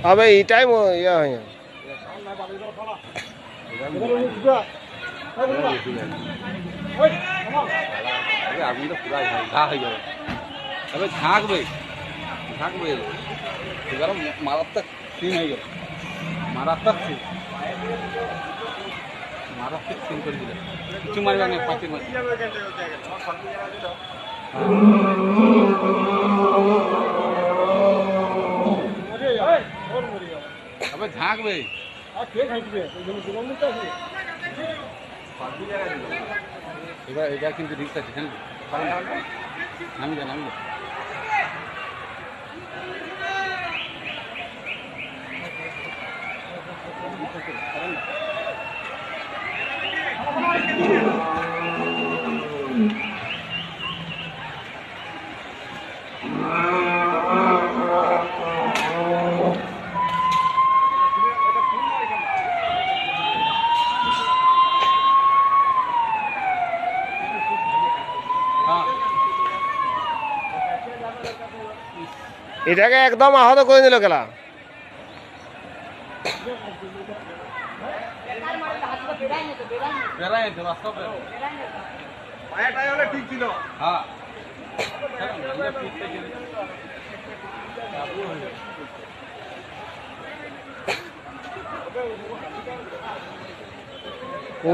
अब ये टाइम या है আপনি তো পুরাই ঘা হয়ে যাবে তবে থাকবে থাকবে এবার মারাত্মক সিন হয়ে গেল মারাত্মক সিন মারাত্মক সিন করে দিল কিছু মারবে না পাঁচের মাঝে তবে থাকবে এবার এবার কিন্তু রিক্স আছে হ্যাঁ নামি যা নামি যা এটাকে একদম আহত করে দিল খেলা ঠিক ছিল হ্যাঁ ও